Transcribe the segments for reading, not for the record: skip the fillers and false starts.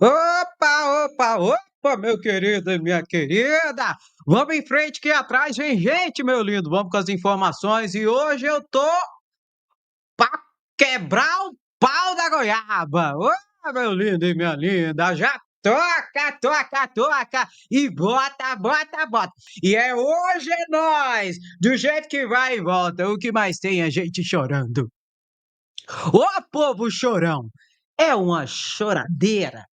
Opa, opa, opa, meu querido e minha querida! Vamos em frente que atrás vem gente, meu lindo. Vamos com as informações e hoje eu tô pra quebrar o pau da goiaba. Ô, meu lindo e minha linda, já toca, toca, toca e bota, bota, bota. E é hoje é nós, do jeito que vai e volta. O que mais tem é gente chorando. Ô, povo chorão, é uma choradeira.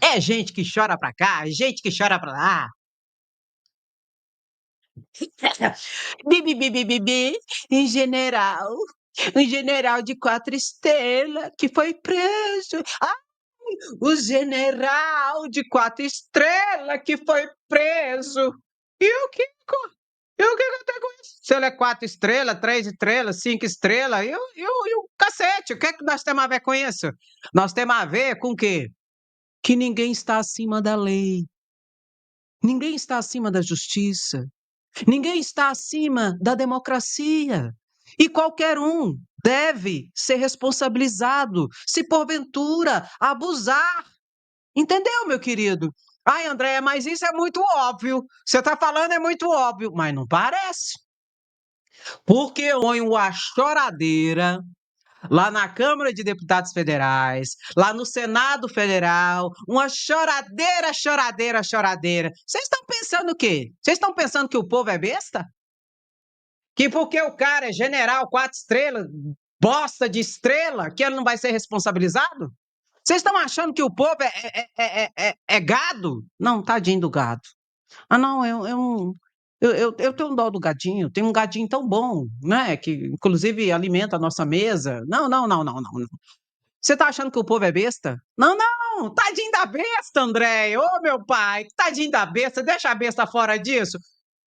É gente que chora pra cá, gente que chora pra lá. Bi, bi, bi, bi, bi, um general de 4 estrelas que foi preso. Ah, o general de 4 estrelas que foi preso. E o que, e o que eu tenho com isso? Se ele é 4 estrelas, 3 estrelas, 5 estrelas, e o cacete, o que é que nós temos a ver com isso? Nós temos a ver com o quê? Que ninguém está acima da lei. Ninguém está acima da justiça. Ninguém está acima da democracia. E qualquer um deve ser responsabilizado se porventura abusar. Entendeu, meu querido? Ai, Andréia, mas isso é muito óbvio. Você está falando é muito óbvio, mas não parece. Porque eu ponho a choradeira lá na Câmara de Deputados Federais, lá no Senado Federal, uma choradeira, choradeira, choradeira. Vocês estão pensando o quê? Vocês estão pensando que o povo é besta? Que porque o cara é general 4 estrelas, bosta de estrela, que ele não vai ser responsabilizado? Vocês estão achando que o povo é gado? Não, tadinho do gado. Ah, não, eu tenho um dó do gadinho, tem um gadinho tão bom, né? Que inclusive alimenta a nossa mesa. Não, não, não, não, não. Você tá achando que o povo é besta? Não, não, tadinho da besta, André. Ô, meu pai, tadinho da besta, deixa a besta fora disso.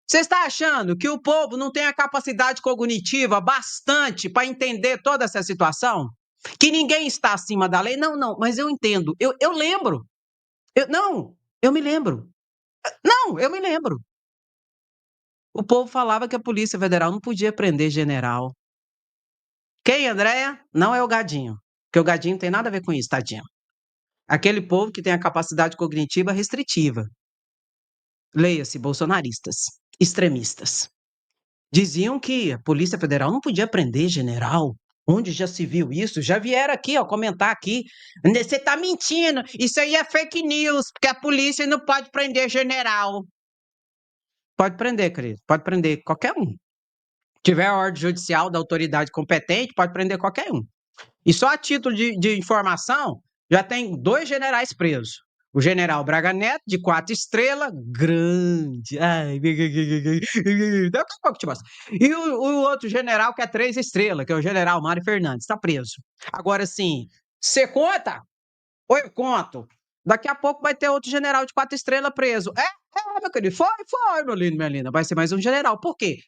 Você está achando que o povo não tem a capacidade cognitiva bastante para entender toda essa situação? Que ninguém está acima da lei? Não, não, mas eu entendo. Eu lembro. Não, eu me lembro. Não, eu me lembro. O povo falava que a Polícia Federal não podia prender general. Quem, Andréia? Não é o gadinho. Porque o gadinho não tem nada a ver com isso, tadinho. Aquele povo que tem a capacidade cognitiva restritiva. Leia-se, bolsonaristas, extremistas. Diziam que a Polícia Federal não podia prender general. Onde já se viu isso? Já vieram aqui, ó, comentar aqui. Você tá mentindo. Isso aí é fake news, porque a polícia não pode prender general. Pode prender, querido. Pode prender qualquer um. Tiver a ordem judicial da autoridade competente, pode prender qualquer um. E só a título de informação, já tem 2 generais presos. O general Braga Neto, de 4 estrelas, grande. Ai, daqui a pouco te mostro. E o outro general, que é 3 estrelas, que é o general Mário Fernandes, está preso. Agora, sim, você conta? Ou eu conto? Daqui a pouco vai ter outro general de 4 estrelas preso. Meu querido, foi, meu lindo, minha linda. Vai ser mais um general. Por quê?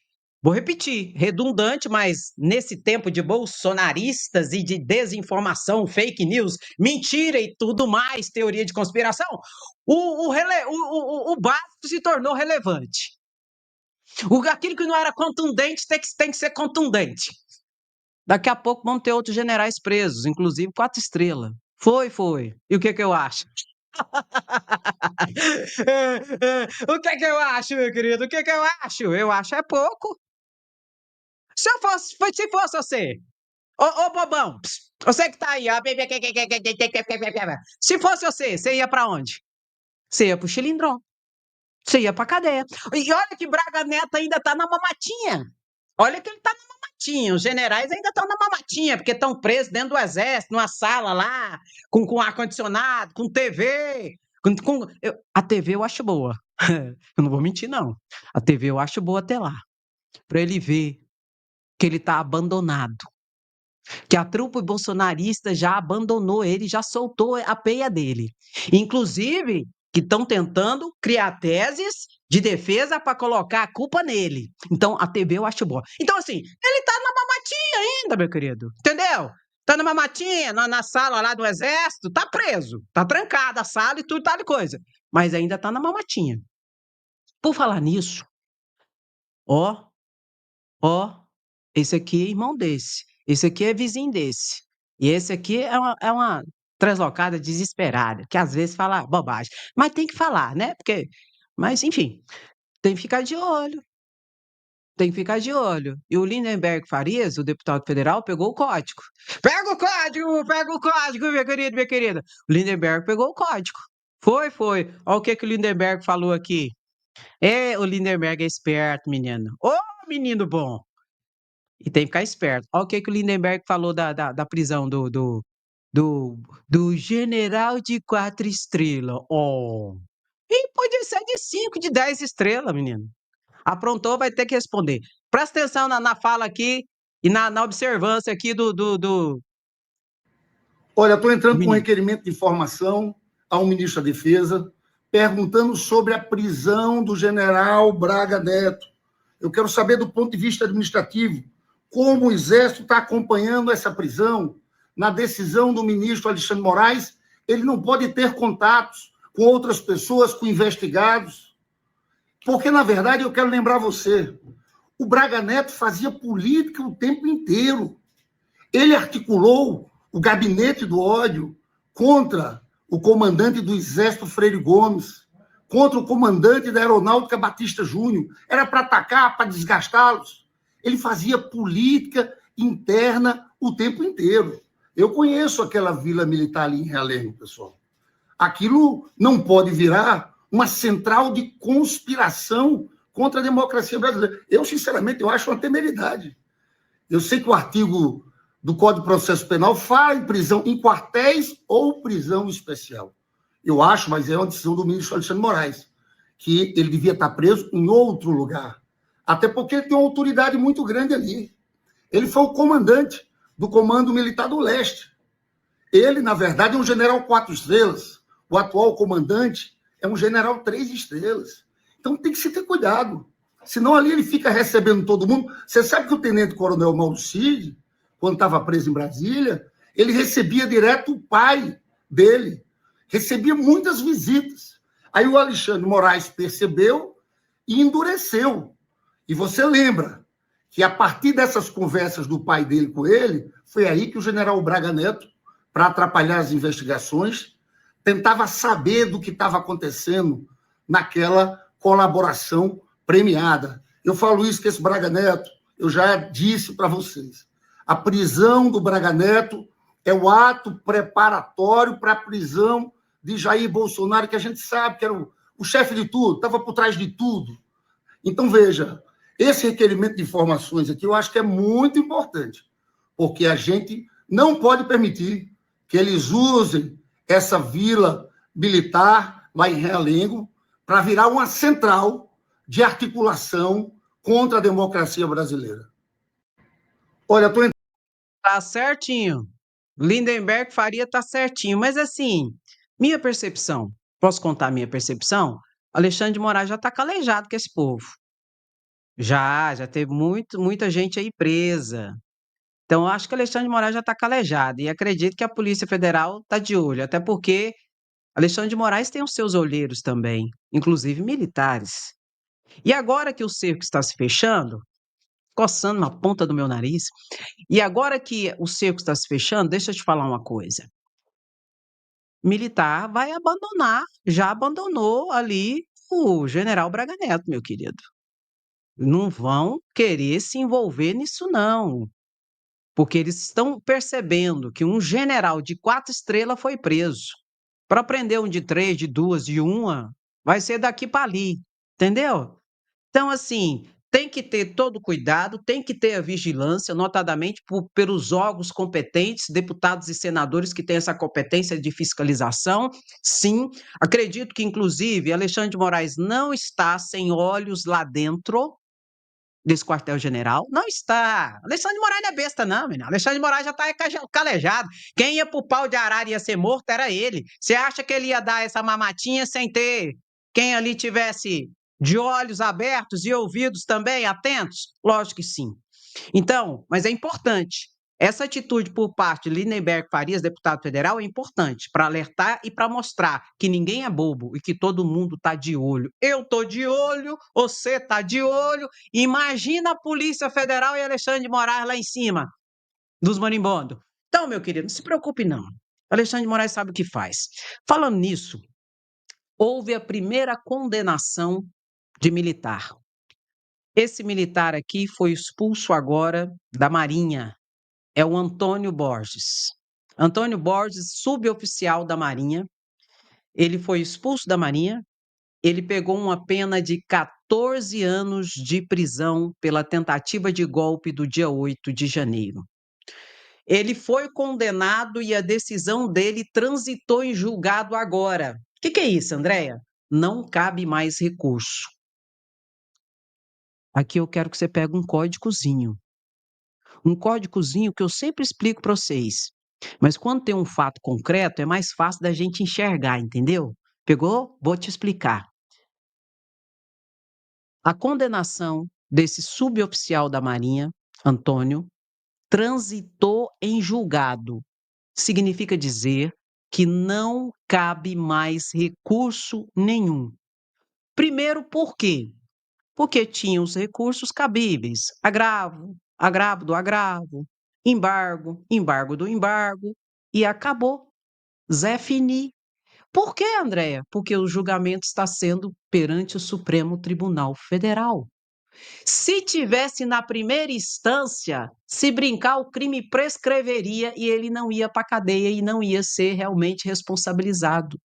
Vou repetir, redundante, mas nesse tempo de bolsonaristas e de desinformação, fake news, mentira e tudo mais, teoria de conspiração, o básico se tornou relevante. Aquilo que não era contundente tem que ser contundente. Daqui a pouco vão ter outros generais presos, inclusive 4 estrelas. Foi. E o que eu acho? O que eu acho, meu querido? O que eu acho? Eu acho é pouco. Se fosse você, ô bobão, você que tá aí, ó. Se fosse você ia pra onde? Você ia pro Chilindró. Você ia pra cadeia. E olha que Braga Neto ainda tá na mamatinha. Olha que ele tá na mamatinha. Os generais ainda estão na mamatinha, porque estão presos dentro do exército, numa sala lá, com ar-condicionado, com TV. A TV eu acho boa. Eu não vou mentir, não. A TV eu acho boa até lá. Pra ele ver que ele tá abandonado. Que a trupe bolsonarista já abandonou ele, já soltou a peia dele. Inclusive, que estão tentando criar teses de defesa para colocar a culpa nele. Então, a TV eu acho boa. Então, assim, ele tá na mamatinha ainda, meu querido. Entendeu? Tá na mamatinha, na sala lá do exército, tá preso. Tá trancada a sala e tudo tal de coisa. Mas ainda tá na mamatinha. Por falar nisso, ó, ó, esse aqui é irmão desse. Esse aqui é vizinho desse. E esse aqui é uma translocada desesperada, que às vezes fala bobagem. Mas tem que falar, né? Mas, enfim, tem que ficar de olho. Tem que ficar de olho. E o Lindenberg Farias, o deputado federal, pegou o código. Pega o código, minha querida, minha querida. O Lindenberg pegou o código. Foi. Olha o que o Lindenberg falou aqui. O Lindenberg é esperto, menino. Ô, menino bom. E tem que ficar esperto. Olha o que o Lindenberg falou da prisão do, do general de 4 estrelas. Oh. E podia ser de 5, de 10 estrelas, menino. Aprontou, vai ter que responder. Presta atenção na fala aqui e na observância aqui do Olha, estou entrando com um menino. requerimento de informação ao ministro da Defesa, perguntando sobre a prisão do general Braga Neto. Eu quero saber, do ponto de vista administrativo, como o Exército está acompanhando essa prisão. Na decisão do ministro Alexandre Moraes, ele não pode ter contatos com outras pessoas, com investigados. Porque, na verdade, eu quero lembrar você, o Braga Neto fazia política o tempo inteiro. Ele articulou o gabinete do ódio contra o comandante do Exército, Freire Gomes, contra o comandante da Aeronáutica, Batista Júnior. Era para atacar, para desgastá-los. Ele fazia política interna o tempo inteiro. Eu conheço aquela vila militar ali em Realengo, pessoal. Aquilo não pode virar uma central de conspiração contra a democracia brasileira. Eu, sinceramente, eu acho uma temeridade. Eu sei que o artigo do Código de Processo Penal fala em prisão em quartéis ou prisão especial. Eu acho, mas é uma decisão do ministro Alexandre Moraes, que ele devia estar preso em outro lugar. Até porque ele tem uma autoridade muito grande ali. Ele foi o comandante do Comando Militar do Leste. Ele, na verdade, é um general 4 estrelas. O atual comandante é um general 3 estrelas. Então tem que se ter cuidado. Senão ali ele fica recebendo todo mundo. Você sabe que o tenente-coronel Mauro Cid, quando estava preso em Brasília, ele recebia direto o pai dele. Recebia muitas visitas. Aí o Alexandre Moraes percebeu e endureceu. E você lembra que a partir dessas conversas do pai dele com ele, foi aí que o general Braga Neto, para atrapalhar as investigações, tentava saber do que estava acontecendo naquela colaboração premiada. Eu falo isso que esse Braga Neto, eu já disse para vocês. A prisão do Braga Neto é o ato preparatório para a prisão de Jair Bolsonaro, que a gente sabe que era o chefe de tudo, estava por trás de tudo. Então, veja, esse requerimento de informações aqui eu acho que é muito importante, porque a gente não pode permitir que eles usem essa vila militar lá em Realengo para virar uma central de articulação contra a democracia brasileira. Olha, estou entrando. Tá certinho. Lindenberg Faria tá certinho. Mas assim, minha percepção, posso contar minha percepção? Alexandre de Moraes já tá calejado com esse povo. Já teve muita gente aí presa. Então, eu acho que Alexandre de Moraes já está calejado. E acredito que a Polícia Federal está de olho. Até porque Alexandre de Moraes tem os seus olheiros também, inclusive militares. E agora que o cerco está se fechando, coçando na ponta do meu nariz, e agora que o cerco está se fechando, deixa eu te falar uma coisa. Militar vai abandonar, já abandonou ali o general Braga Neto, meu querido. Não vão querer se envolver nisso, não. Porque eles estão percebendo que um general de 4 estrelas foi preso. Para prender um de 3, de 2, de 1, vai ser daqui para ali, entendeu? Então, assim, tem que ter todo o cuidado, tem que ter a vigilância, notadamente pelos órgãos competentes, deputados e senadores que têm essa competência de fiscalização. Sim, acredito que, inclusive, Alexandre de Moraes não está sem olhos lá dentro desse quartel-general. Não está. Alexandre de Moraes não é besta, não, menino. Alexandre de Moraes já está calejado. Quem ia pro pau de arara e ia ser morto era ele. Você acha que ele ia dar essa mamatinha sem ter quem ali tivesse de olhos abertos e ouvidos também atentos? Lógico que sim. Então, mas é importante. Essa atitude por parte de Lindenberg Farias, deputado federal, é importante para alertar e para mostrar que ninguém é bobo e que todo mundo está de olho. Eu estou de olho, você está de olho. Imagina a Polícia Federal e Alexandre de Moraes lá em cima dos marimbondos. Então, meu querido, não se preocupe não. Alexandre de Moraes sabe o que faz. Falando nisso, houve a primeira condenação de militar. Esse militar aqui foi expulso agora da Marinha. É o Antônio Borges. Antônio Borges, suboficial da Marinha, ele foi expulso da Marinha, ele pegou uma pena de 14 anos de prisão pela tentativa de golpe do dia 8 de janeiro. Ele foi condenado e a decisão dele transitou em julgado agora. O que é isso, Andréia? Não cabe mais recurso. Aqui eu quero que você pegue um códigozinho. Um códigozinho que eu sempre explico para vocês. Mas quando tem um fato concreto, é mais fácil da gente enxergar, entendeu? Pegou? Vou te explicar. A condenação desse suboficial da Marinha, Antônio, transitou em julgado. Significa dizer que não cabe mais recurso nenhum. Primeiro, por quê? Porque tinha os recursos cabíveis: agravo, agravo do agravo, embargo, embargo do embargo, e acabou. Zé Fini. Por quê, Andréia? Porque o julgamento está sendo perante o Supremo Tribunal Federal. Se tivesse na primeira instância, se brincar, o crime prescreveria e ele não ia para a cadeia e não ia ser realmente responsabilizado.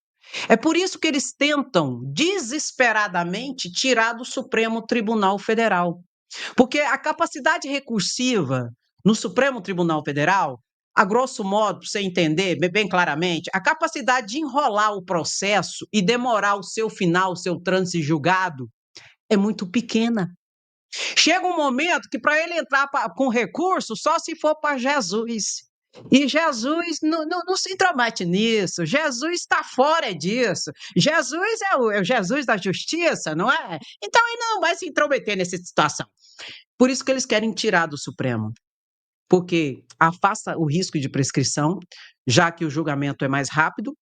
É por isso que eles tentam desesperadamente tirar do Supremo Tribunal Federal. Porque a capacidade recursiva no Supremo Tribunal Federal, a grosso modo, para você entender bem claramente, a capacidade de enrolar o processo e demorar o seu final, o seu trânsito julgado, é muito pequena. Chega um momento que para ele entrar com recurso, só se for para Jesus. E Jesus não se intromete nisso. Jesus está fora disso. Jesus é o Jesus da justiça, não é? Então ele não vai se intrometer nessa situação. Por isso que eles querem tirar do Supremo. Porque afasta o risco de prescrição, já que o julgamento é mais rápido,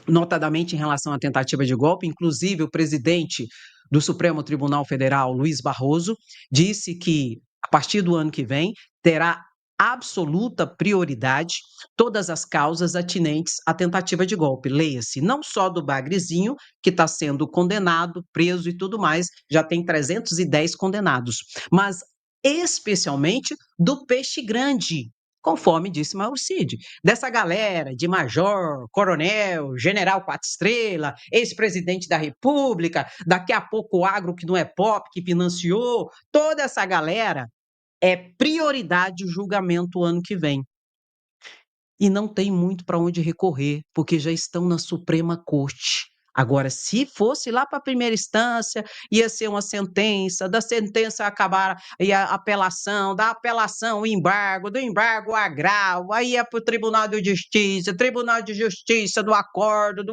notadamente em relação à tentativa de golpe. Inclusive, o presidente do Supremo Tribunal Federal, Luiz Barroso, disse que, a partir do ano que vem, terá absoluta prioridade todas as causas atinentes à tentativa de golpe. Leia-se, não só do Bagrezinho, que está sendo condenado, preso e tudo mais, já tem 310 condenados, mas especialmente do Peixe Grande, conforme disse Mauro Cid, dessa galera de major, coronel, general 4 estrelas, ex-presidente da República, daqui a pouco o agro que não é pop, que financiou, toda essa galera é prioridade o julgamento ano que vem. E não tem muito para onde recorrer, porque já estão na Suprema Corte. Agora, se fosse lá para a primeira instância, ia ser uma sentença, da sentença acabar, ia apelação, da apelação o embargo, do embargo o agravo, aí ia para o Tribunal de Justiça do acordo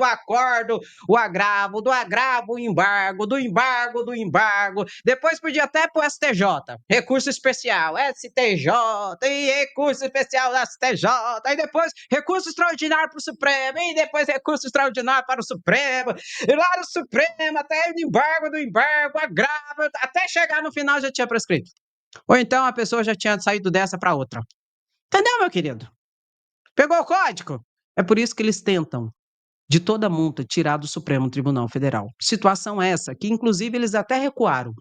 o agravo, do agravo o embargo, do embargo, depois podia até para o STJ, recurso especial, STJ, e recurso especial STJ, aí depois recurso extraordinário para o Supremo, e depois recurso extraordinário para o Supremo, e lá no Supremo, até o embargo do embargo, agravo, até chegar no final já tinha prescrito. Ou então a pessoa já tinha saído dessa para outra. Entendeu, meu querido? Pegou o código? É por isso que eles tentam, de toda multa, tirar do Supremo Tribunal Federal. Situação essa, que inclusive eles até recuaram,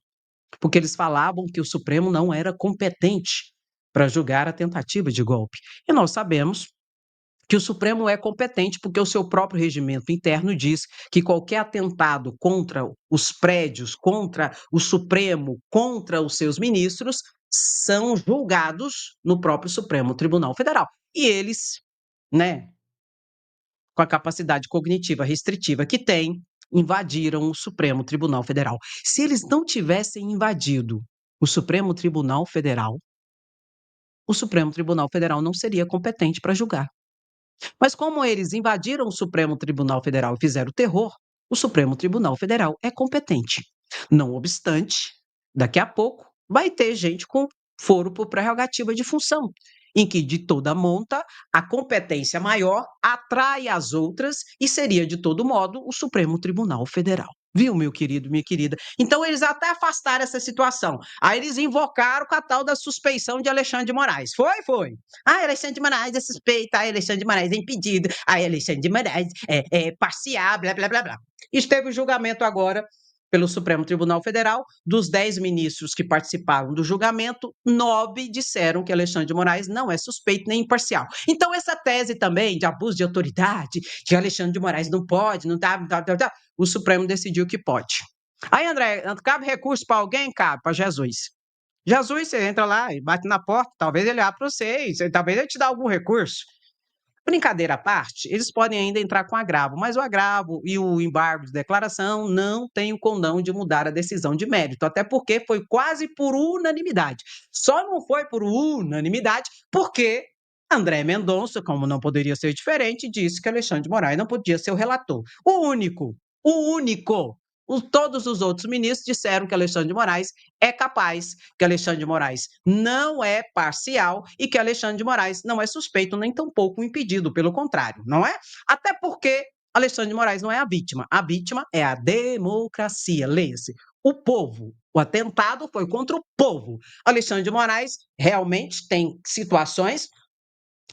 porque eles falavam que o Supremo não era competente para julgar a tentativa de golpe. E nós sabemos que o Supremo é competente porque o seu próprio regimento interno diz que qualquer atentado contra os prédios, contra o Supremo, contra os seus ministros, são julgados no próprio Supremo Tribunal Federal. E eles, né, com a capacidade cognitiva restritiva que têm, invadiram o Supremo Tribunal Federal. Se eles não tivessem invadido o Supremo Tribunal Federal, o Supremo Tribunal Federal não seria competente para julgar. Mas como eles invadiram o Supremo Tribunal Federal e fizeram terror, o Supremo Tribunal Federal é competente. Não obstante, daqui a pouco vai ter gente com foro por prerrogativa de função. em que, de toda monta, a competência maior atrai as outras e seria, de todo modo, o Supremo Tribunal Federal. Viu, meu querido, minha querida? Então, eles até afastaram essa situação. Aí, eles invocaram com a tal da suspeição de Alexandre de Moraes. Foi. Ah, Alexandre de Moraes é suspeito, ah, Alexandre de Moraes é impedido, ah, Alexandre de Moraes é parcial, blá, blá, blá, blá. Esteve o julgamento agora pelo Supremo Tribunal Federal. Dos 10 ministros que participaram do julgamento, 9 disseram que Alexandre de Moraes não é suspeito nem imparcial. Então, essa tese também de abuso de autoridade, que Alexandre de Moraes não pode, não dá, o Supremo decidiu que pode. Aí, André, cabe recurso para alguém? Cabe, para Jesus. Jesus, você entra lá e bate na porta, talvez ele abra para você, talvez ele te dê algum recurso. Brincadeira à parte, eles podem ainda entrar com agravo, mas o agravo e o embargo de declaração não têm o condão de mudar a decisão de mérito, até porque foi quase por unanimidade. Só não foi por unanimidade porque André Mendonça, como não poderia ser diferente, disse que Alexandre de Moraes não podia ser o relator. O único. Todos os outros ministros disseram que Alexandre de Moraes é capaz, que Alexandre de Moraes não é parcial e que Alexandre de Moraes não é suspeito nem tampouco impedido, pelo contrário, não é? Até porque Alexandre de Moraes não é a vítima é a democracia, leia-se, o povo. O atentado foi contra o povo. Alexandre de Moraes realmente tem situações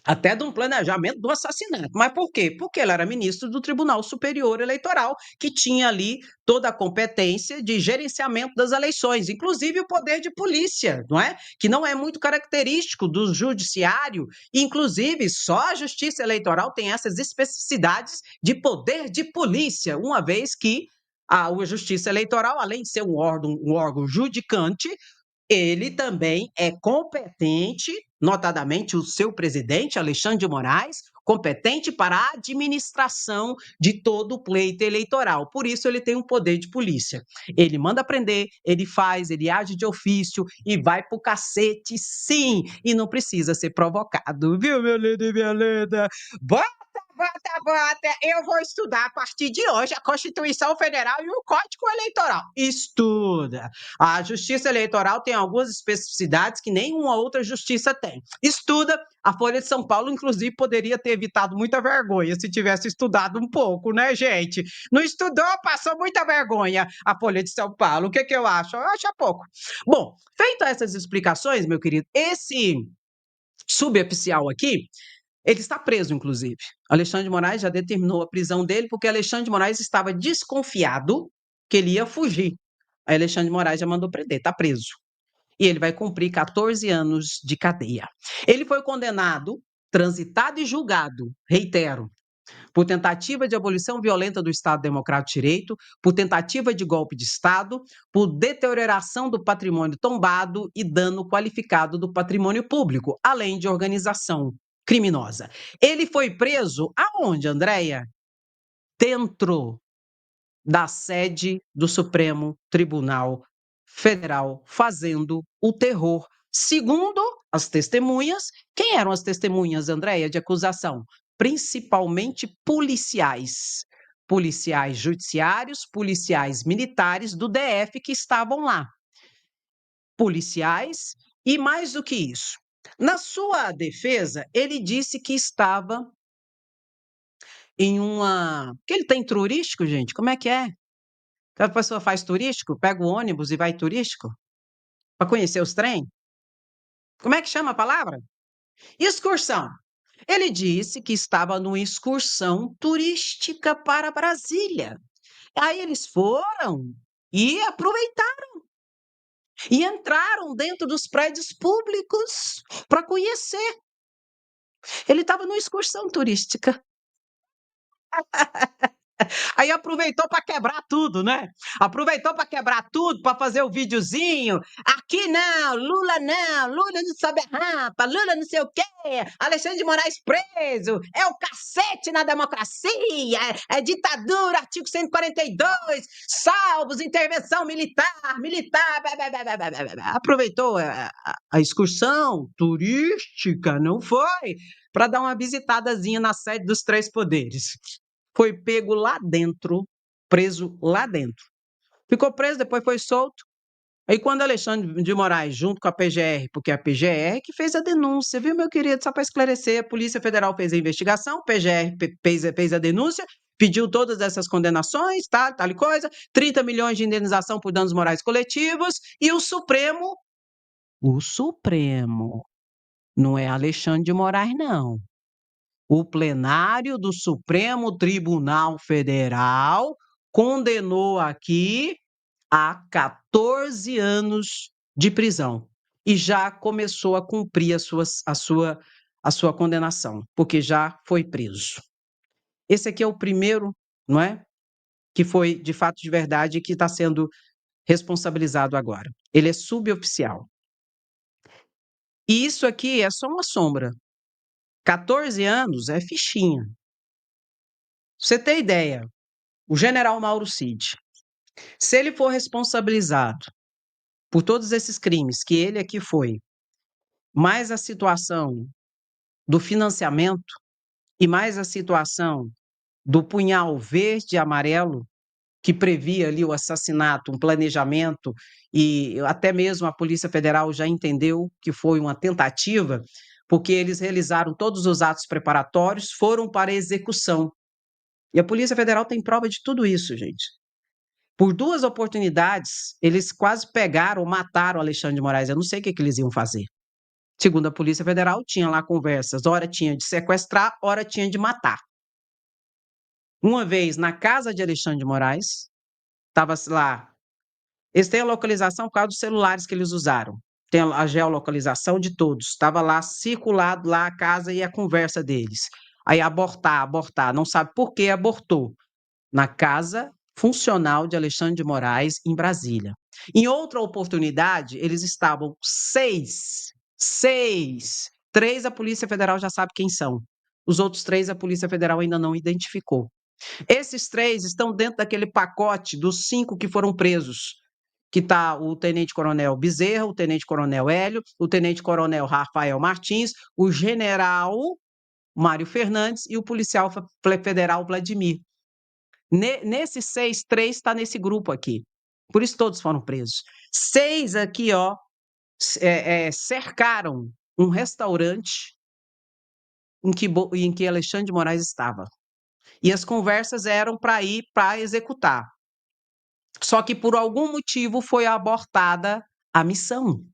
até de um planejamento do assassinato. Mas por quê? Porque ele era ministro do Tribunal Superior Eleitoral, que tinha ali toda a competência de gerenciamento das eleições, inclusive o poder de polícia, não é? Que não é muito característico do judiciário, inclusive só a Justiça Eleitoral tem essas especificidades de poder de polícia, uma vez que a Justiça Eleitoral, além de ser um órgão judicante, ele também é competente, notadamente o seu presidente, Alexandre de Moraes, competente para a administração de todo o pleito eleitoral. Por isso, ele tem um poder de polícia. Ele manda prender, ele faz, ele age de ofício e vai pro cacete, sim. E não precisa ser provocado, viu, meu lindo e minha linda? Bota, eu vou estudar a partir de hoje a Constituição Federal e o Código Eleitoral. Estuda. A Justiça Eleitoral tem algumas especificidades que nenhuma outra justiça tem. Estuda. A Folha de São Paulo, inclusive, poderia ter evitado muita vergonha se tivesse estudado um pouco, né, gente? Não estudou, passou muita vergonha a Folha de São Paulo. O que, que eu acho? Eu acho pouco. Bom, feito essas explicações, meu querido, esse suboficial aqui, ele está preso, inclusive. Alexandre de Moraes já determinou a prisão dele porque Alexandre de Moraes estava desconfiado que ele ia fugir. Aí Alexandre de Moraes já mandou prender, está preso. E ele vai cumprir 14 anos de cadeia. Ele foi condenado, transitado e julgado, reitero, por tentativa de abolição violenta do Estado Democrático de Direito, por tentativa de golpe de Estado, por deterioração do patrimônio tombado e dano qualificado do patrimônio público, além de organização criminosa. Ele foi preso aonde, Andréia? Dentro da sede do Supremo Tribunal Federal, fazendo o terror. Segundo as testemunhas, quem eram as testemunhas, Andréia, de acusação? Principalmente policiais. Policiais judiciários, policiais militares do DF que estavam lá. Policiais e mais do que isso. Na sua defesa, ele disse que estava em uma. Que ele tem turístico, gente? Como é que é? Que a pessoa faz turístico, pega o ônibus e vai turístico? Para conhecer os trem? Como é que chama a palavra? Excursão. Ele disse que estava numa excursão turística para Brasília. Aí eles foram e aproveitaram e entraram dentro dos prédios públicos para conhecer. Ele estava numa excursão turística. Aí aproveitou para quebrar tudo, né? Aproveitou para quebrar tudo, para fazer o videozinho. Aqui não, Lula não sobe a rampa, Lula não sei o quê, Alexandre de Moraes preso, é o cacete na democracia, é ditadura, artigo 142, salvos, intervenção militar, aproveitou a excursão turística, não foi? Para dar uma visitadazinha na sede dos três poderes. Foi pego lá dentro, preso lá dentro. Ficou preso, depois foi solto. Aí quando Alexandre de Moraes, junto com a PGR, porque a PGR que fez a denúncia, viu, meu querido? Só para esclarecer, a Polícia Federal fez a investigação, a PGR fez a denúncia, pediu todas essas condenações, tá, tal e coisa, 30 milhões de indenização por danos morais coletivos, e o Supremo, não é Alexandre de Moraes, não. O plenário do Supremo Tribunal Federal condenou aqui a 14 anos de prisão e já começou a cumprir a sua condenação, porque já foi preso. Esse aqui é o primeiro, não é? Que foi de fato de verdade e que está sendo responsabilizado agora. Ele é suboficial. E isso aqui é só uma sombra. 14 anos é fichinha. Pra você ter ideia, o general Mauro Cid, se ele for responsabilizado por todos esses crimes que ele aqui foi, mais a situação do financiamento e mais a situação do punhal verde e amarelo, que previa ali o assassinato, um planejamento, e até mesmo a Polícia Federal já entendeu que foi uma tentativa, porque eles realizaram todos os atos preparatórios, foram para a execução. E a Polícia Federal tem prova de tudo isso, gente. Por 2 oportunidades, eles quase pegaram, mataram Alexandre de Moraes. Eu não sei o que eles iam fazer. Segundo a Polícia Federal, tinha lá conversas, ora tinha de sequestrar, ora tinha de matar. Uma vez na casa de Alexandre de Moraes, estava lá. Eles têm a localização por causa dos celulares que eles usaram. Tem a geolocalização de todos. Estava lá circulado lá a casa e a conversa deles. Aí abortar, não sabe por que abortou. Na casa funcional de Alexandre de Moraes, em Brasília. Em outra oportunidade, eles estavam seis. 3 a Polícia Federal já sabe quem são. Os outros 3 a Polícia Federal ainda não identificou. Esses 3 estão dentro daquele pacote dos 5 que foram presos, que está o tenente-coronel Bezerra, o tenente-coronel Hélio, o tenente-coronel Rafael Martins, o general Mário Fernandes e o policial federal Vladimir. Nesses 6, 3 está nesse grupo aqui. Por isso todos foram presos. 6 aqui, ó, cercaram um restaurante em que Alexandre de Moraes estava. E as conversas eram para ir para executar. Só que por algum motivo foi abortada a missão.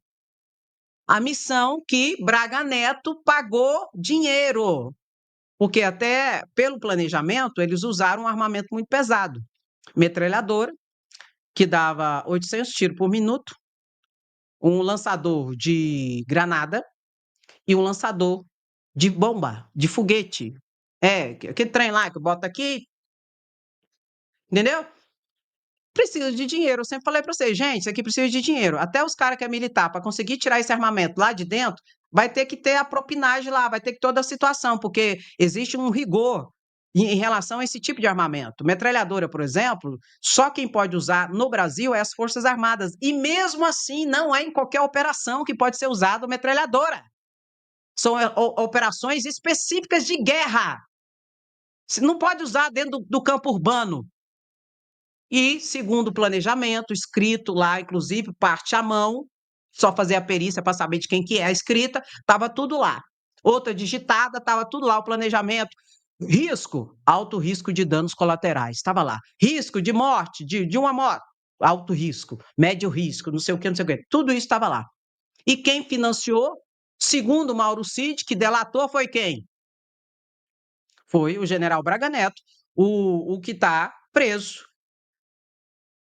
A missão que Braga Neto pagou dinheiro. Porque até pelo planejamento eles usaram um armamento muito pesado. Metralhadora, que dava 800 tiros por minuto, um lançador de granada e um lançador de bomba, de foguete. Aquele trem lá que bota aqui, entendeu? Precisa de dinheiro. Eu sempre falei para vocês, gente, isso aqui precisa de dinheiro. Até os caras que é militar, para conseguir tirar esse armamento lá de dentro, vai ter que ter a propinagem lá, vai ter que ter toda a situação, porque existe um rigor em relação a esse tipo de armamento. Metralhadora, por exemplo, só quem pode usar no Brasil é as Forças Armadas. E mesmo assim, não é em qualquer operação que pode ser usada metralhadora. São operações específicas de guerra. Você não pode usar dentro do campo urbano. E, segundo o planejamento, escrito lá, inclusive, parte à mão, só fazer a perícia para saber de quem que é a escrita, estava tudo lá. Outra digitada, estava tudo lá, o planejamento. Risco, alto risco de danos colaterais, estava lá. Risco de morte, de uma morte, alto risco, médio risco, não sei o que, não sei o que. Tudo isso estava lá. E quem financiou, segundo Mauro Cid, que delatou, foi quem? Foi o general Braga Neto, o que está preso.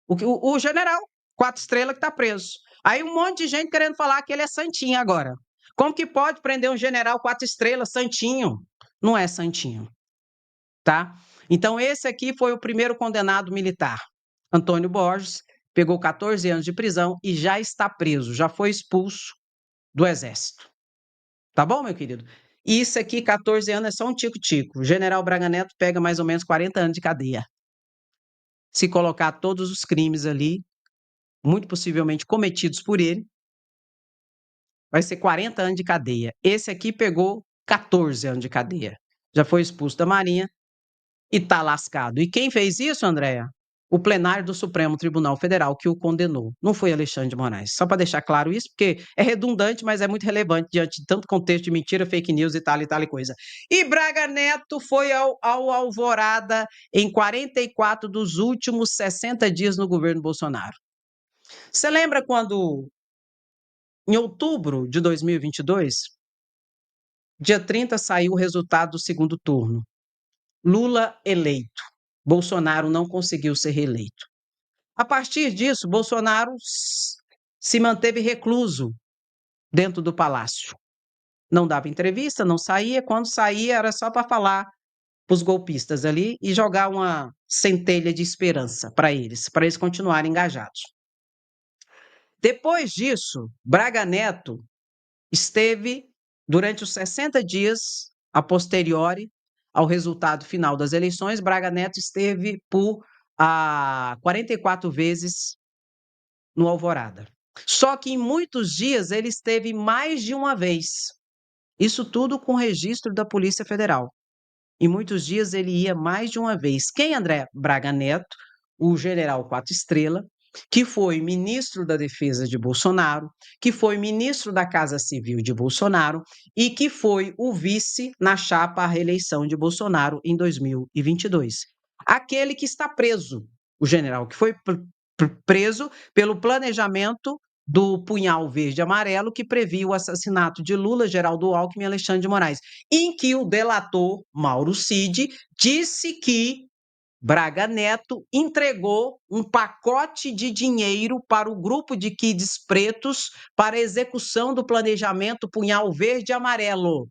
O general, 4 estrelas, que está preso. Aí um monte de gente querendo falar que ele é santinho agora. Como que pode prender um general 4 estrelas, santinho? Não é santinho, tá? Então, esse aqui foi o primeiro condenado militar. Antônio Borges pegou 14 anos de prisão e já está preso, já foi expulso do Exército. Tá bom, meu querido? Isso aqui, 14 anos, é só um tico-tico. O general Braga Neto pega mais ou menos 40 anos de cadeia. Se colocar todos os crimes ali, muito possivelmente cometidos por ele, vai ser 40 anos de cadeia. Esse aqui pegou 14 anos de cadeia. Já foi expulso da Marinha e tá lascado. E quem fez isso, Andréa? o plenário do Supremo Tribunal Federal que o condenou. Não foi Alexandre de Moraes. Só para deixar claro isso, porque é redundante, mas é muito relevante diante de tanto contexto de mentira, fake news e tal e coisa. E Braga Neto foi ao Alvorada em 44 dos últimos 60 dias no governo Bolsonaro. Você lembra quando, em outubro de 2022, dia 30, saiu o resultado do segundo turno? Lula eleito. Bolsonaro não conseguiu ser reeleito. A partir disso, Bolsonaro se manteve recluso dentro do palácio. Não dava entrevista, não saía. Quando saía, era só para falar para os golpistas ali e jogar uma centelha de esperança para eles continuarem engajados. Depois disso, Braga Neto esteve, durante os 60 dias a posteriori ao resultado final das eleições, Braga Neto esteve por 44 vezes no Alvorada. Só que em muitos dias ele esteve mais de uma vez. Isso tudo com registro da Polícia Federal. Em muitos dias ele ia mais de uma vez. Quem André Braga Neto? O general Quatro Estrela, que foi ministro da Defesa de Bolsonaro, que foi ministro da Casa Civil de Bolsonaro e que foi o vice na chapa à reeleição de Bolsonaro em 2022. Aquele que está preso, o general que foi preso pelo planejamento do punhal verde e amarelo que previa o assassinato de Lula, Geraldo Alckmin e Alexandre de Moraes, em que o delator Mauro Cid disse que Braga Neto entregou um pacote de dinheiro para o grupo de kids pretos para a execução do planejamento punhal verde e amarelo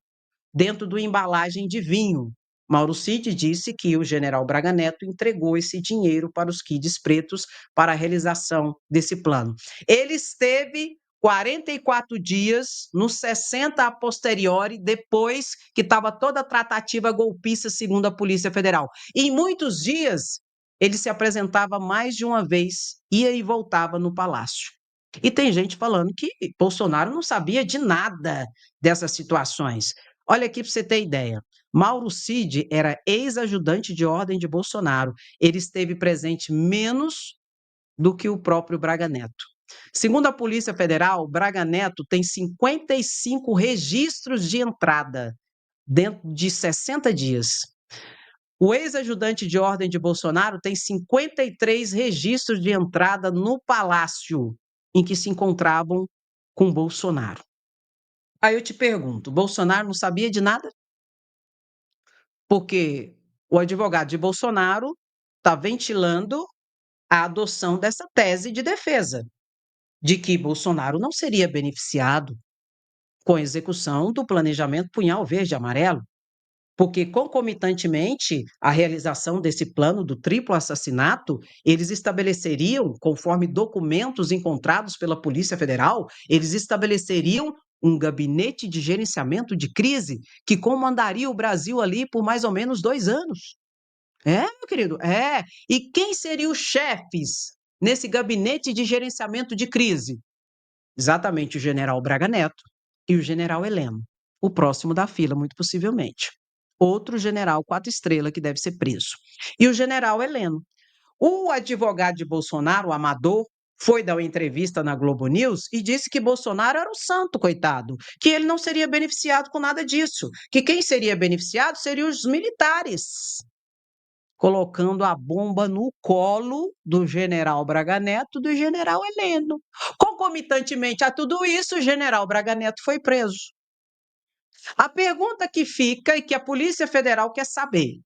dentro da embalagem de vinho. Mauro Cid disse que o general Braga Neto entregou esse dinheiro para os kids pretos para a realização desse plano. Ele esteve 44 dias, nos 60 a posteriori, depois que estava toda a tratativa golpista, segundo a Polícia Federal. E em muitos dias, ele se apresentava mais de uma vez, ia e voltava no palácio. E tem gente falando que Bolsonaro não sabia de nada dessas situações. Olha aqui para você ter ideia. Mauro Cid era ex-ajudante de ordem de Bolsonaro. Ele esteve presente menos do que o próprio Braga Neto. Segundo a Polícia Federal, Braga Neto tem 55 registros de entrada dentro de 60 dias. O ex-ajudante de ordem de Bolsonaro tem 53 registros de entrada no palácio em que se encontravam com Bolsonaro. Aí eu te pergunto, Bolsonaro não sabia de nada? Porque o advogado de Bolsonaro está ventilando a adoção dessa tese de defesa, de que Bolsonaro não seria beneficiado com a execução do planejamento punhal verde e amarelo, porque concomitantemente à realização desse plano do triplo assassinato, eles estabeleceriam, conforme documentos encontrados pela Polícia Federal, eles estabeleceriam um gabinete de gerenciamento de crise que comandaria o Brasil ali por mais ou menos 2 anos. É, meu querido, é. E quem seriam os chefes nesse gabinete de gerenciamento de crise? Exatamente o general Braga Neto e o general Heleno, o próximo da fila, muito possivelmente. Outro general quatro estrelas que deve ser preso. E o general Heleno. O advogado de Bolsonaro, o Amador, foi dar uma entrevista na Globo News e disse que Bolsonaro era um santo, coitado, que ele não seria beneficiado com nada disso, que quem seria beneficiado seriam os militares, colocando a bomba no colo do general Braga Neto e do general Heleno. Concomitantemente a tudo isso, o general Braga Neto foi preso. A pergunta que fica e que a Polícia Federal quer saber: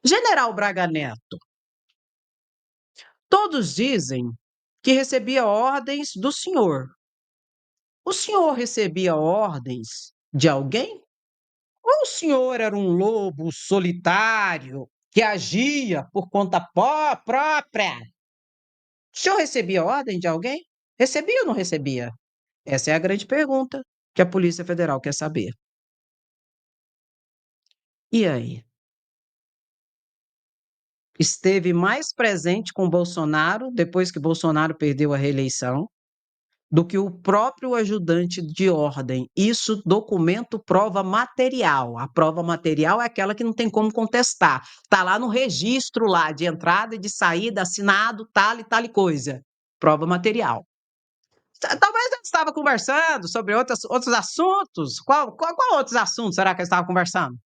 general Braga Neto, todos dizem que recebia ordens do senhor. O senhor recebia ordens de alguém? Ou o senhor era um lobo solitário que agia por conta própria? O senhor recebia ordem de alguém? Recebia ou não recebia? Essa é a grande pergunta que a Polícia Federal quer saber. E aí? Esteve mais presente com Bolsonaro depois que Bolsonaro perdeu a reeleição do que o próprio ajudante de ordem. Isso, documento, prova material. A prova material é aquela que não tem como contestar. Está lá no registro lá de entrada e de saída, assinado, tal e coisa. Prova material. Talvez eles estavam conversando sobre outros assuntos. Qual outros assuntos será que eles estavam conversando?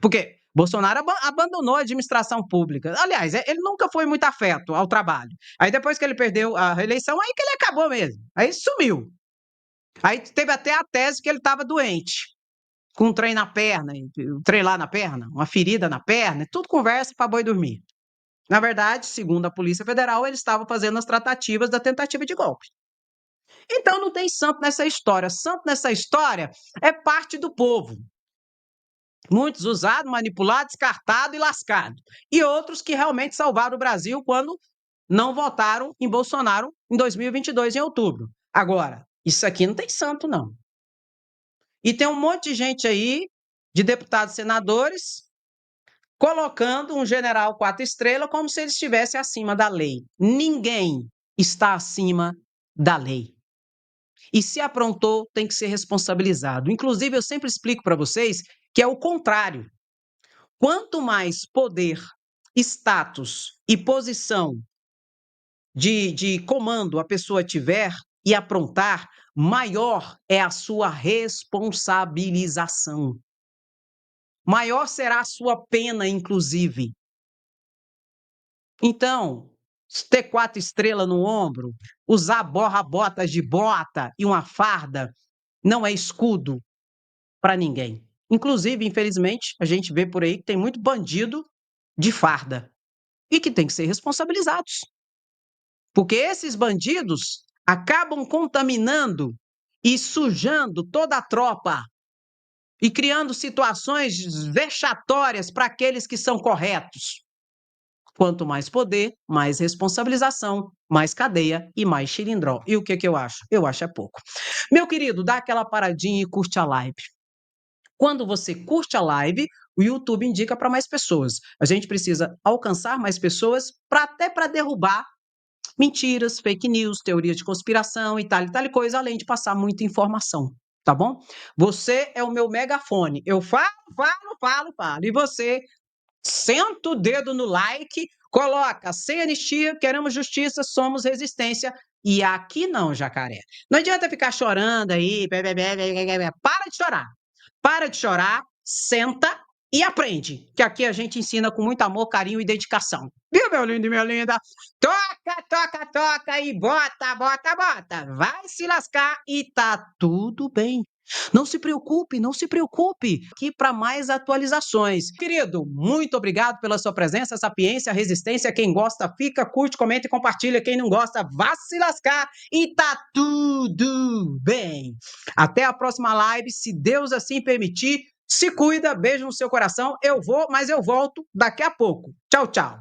Porque Bolsonaro abandonou a administração pública. Aliás, ele nunca foi muito afeto ao trabalho. Aí depois que ele perdeu a reeleição, aí que ele acabou mesmo. Aí sumiu. Aí teve até a tese que ele estava doente, com um trem na perna, um trem lá na perna, uma ferida na perna, tudo conversa para boi dormir. Na verdade, segundo a Polícia Federal, ele estava fazendo as tratativas da tentativa de golpe. Então não tem santo nessa história. Santo nessa história é parte do povo. Muitos usados, manipulados, descartados e lascados. E outros que realmente salvaram o Brasil quando não votaram em Bolsonaro em 2022, em outubro. Agora, isso aqui não tem santo, não. E tem um monte de gente aí, de deputados e senadores, colocando um general 4 estrelas como se ele estivesse acima da lei. Ninguém está acima da lei. E se aprontou, tem que ser responsabilizado. Inclusive, eu sempre explico para vocês que é o contrário. Quanto mais poder, status e posição de comando a pessoa tiver e aprontar, maior é a sua responsabilização. Maior será a sua pena, inclusive. Então, ter 4 estrelas no ombro, usar borra-botas de bota e uma farda, não é escudo para ninguém. Inclusive, infelizmente, a gente vê por aí que tem muito bandido de farda e que tem que ser responsabilizados. Porque esses bandidos acabam contaminando e sujando toda a tropa e criando situações vexatórias para aqueles que são corretos. Quanto mais poder, mais responsabilização, mais cadeia e mais xilindró. E o que eu acho? Eu acho é pouco. Meu querido, dá aquela paradinha e curte a live. Quando você curte a live, o YouTube indica para mais pessoas. A gente precisa alcançar mais pessoas até para derrubar mentiras, fake news, teoria de conspiração e tal coisa, além de passar muita informação, tá bom? Você é o meu megafone. Eu falo. E você senta o dedo no like, coloca sem anistia, queremos justiça, somos resistência. E aqui não, jacaré. Não adianta ficar chorando aí. Para de chorar. Para de chorar, senta e aprende. Que aqui a gente ensina com muito amor, carinho e dedicação. Viu, meu lindo e minha linda? Toca e bota. Vai se lascar e tá tudo bem. Não se preocupe. Aqui para mais atualizações. Querido, muito obrigado pela sua presença, sapiência, resistência. Quem gosta, fica, curte, comenta e compartilha. Quem não gosta, vá se lascar e tá tudo bem. Até a próxima live, se Deus assim permitir. Se cuida, beijo no seu coração. Eu vou, mas eu volto daqui a pouco. Tchau, tchau.